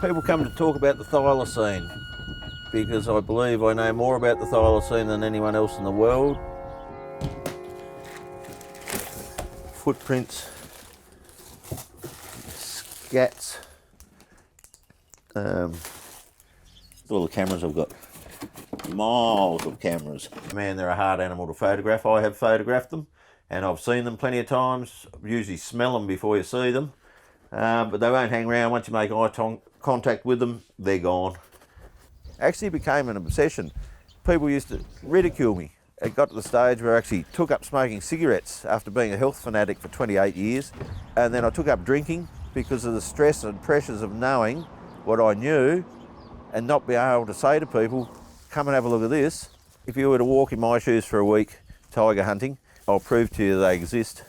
People come to talk about the thylacine because I believe I know more about the thylacine than anyone else in the world. Footprints, scats, all the cameras I've got. Miles of cameras. Man, they're a hard animal to photograph. I have photographed them and I've seen them plenty of times. Usually smell them before you see them, but they won't hang around. Once you make eye contact with them, they're gone. Actually became an obsession. People used to ridicule me. It got to the stage where I actually took up smoking cigarettes after being a health fanatic for 28 years, and then I took up drinking because of the stress and pressures of knowing what I knew and not being able to say to people, come and have a look at this. If you were to walk in my shoes for a week tiger hunting, I'll prove to you they exist.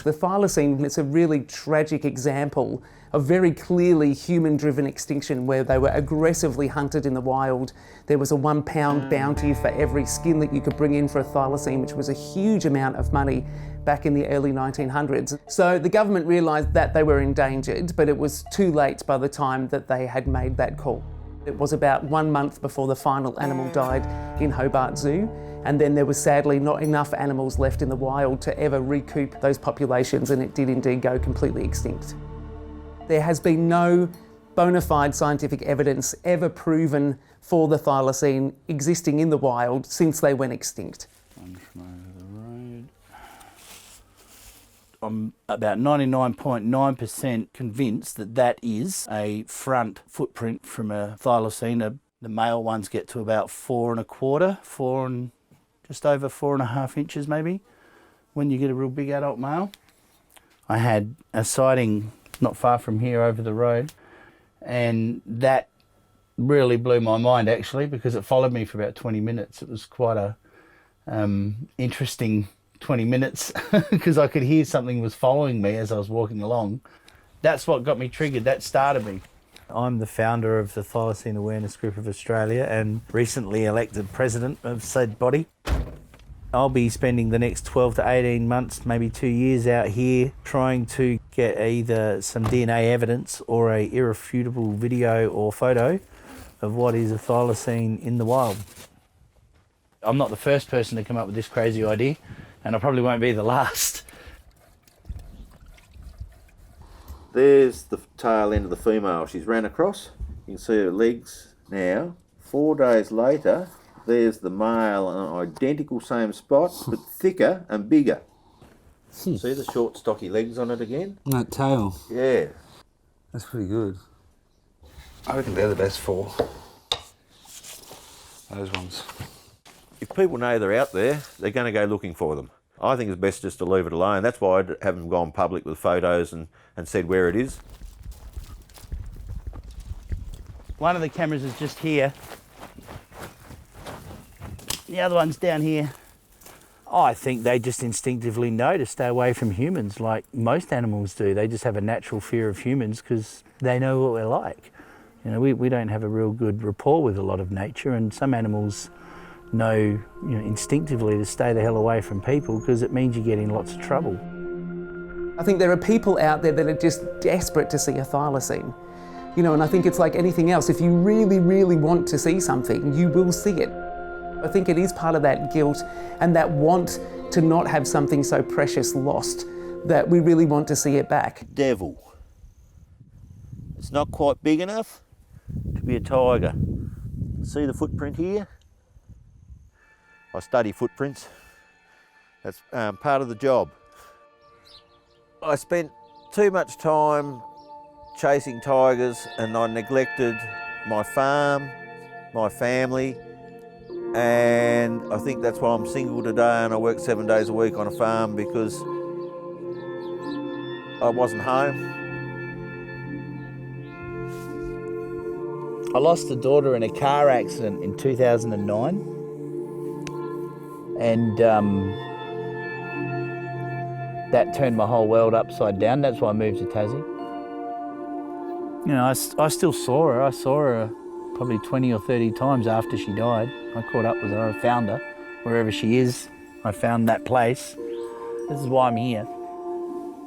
The thylacine, it's a really tragic example of very clearly human-driven extinction where they were aggressively hunted in the wild. There was a £1 bounty for every skin that you could bring in for a thylacine, which was a huge amount of money back in the early 1900s. So the government realised that they were endangered, but it was too late by the time that they had made that call. It was about 1 month before the final animal died in Hobart Zoo, and then there was sadly not enough animals left in the wild to ever recoup those populations, and it did indeed go completely extinct. There has been no bona fide scientific evidence ever proven for the thylacine existing in the wild since they went extinct. I'm about 99.9% convinced that that is a front footprint from a thylacine. The male ones get to about 4 1/4, just over 4.5 inches maybe, when you get a real big adult male. I had a sighting not far from here over the road, and that really blew my mind actually, because it followed me for about 20 minutes. It was quite a interesting 20 minutes because I could hear something was following me as I was walking along. That's what got me triggered. That started me. I'm the founder of the Thylacine Awareness Group of Australia and recently elected president of said body. I'll be spending the next 12 to 18 months, maybe 2 years out here trying to get either some DNA evidence or a irrefutable video or photo of what is a thylacine in the wild. I'm not the first person to come up with this crazy idea, and I probably won't be the last. There's the tail end of the female. She's ran across. You can see her legs now. 4 days later, there's the male on an identical same spot, but thicker and bigger. See the short, stocky legs on it again? That tail. Yeah. That's pretty good. I reckon they're the best 4. Those ones. If people know they're out there, they're going to go looking for them. I think it's best just to leave it alone. That's why I haven't gone public with photos and said where it is. One of the cameras is just here. The other one's down here. I think they just instinctively know to stay away from humans like most animals do. They just have a natural fear of humans because they know what we're like. You know, we don't have a real good rapport with a lot of nature, and some animals know, instinctively to stay the hell away from people because it means you get in lots of trouble. I think there are people out there that are just desperate to see a thylacine. And I think it's like anything else. If you really, really want to see something, you will see it. I think it is part of that guilt and that want to not have something so precious lost that we really want to see it back. Devil. It's not quite big enough to be a tiger. See the footprint here? I study footprints. That's part of the job. I spent too much time chasing tigers and I neglected my farm, my family, and I think that's why I'm single today and I work 7 days a week on a farm, because I wasn't home. I lost a daughter in a car accident in 2009. And that turned my whole world upside down. That's why I moved to Tassie. I still saw her. I saw her probably 20 or 30 times after she died. I caught up with her. I found her wherever she is. I found that place. This is why I'm here,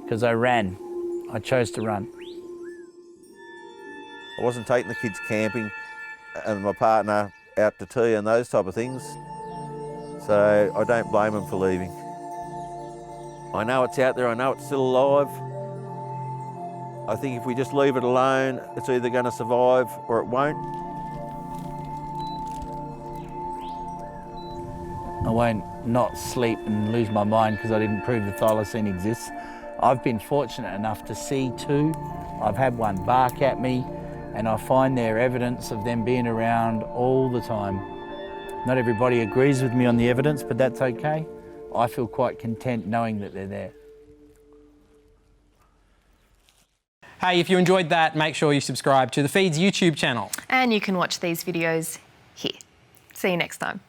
because I ran I chose to run. I wasn't taking the kids camping and my partner out to tea and those type of things. So I don't blame them for leaving. I know it's out there, I know it's still alive. I think if we just leave it alone, it's either going to survive or it won't. I won't not sleep and lose my mind because I didn't prove the thylacine exists. I've been fortunate enough to see two. I've had one bark at me, and I find there evidence of them being around all the time. Not everybody agrees with me on the evidence, but that's okay. I feel quite content knowing that they're there. Hey, if you enjoyed that, make sure you subscribe to The Feed's YouTube channel. And you can watch these videos here. See you next time.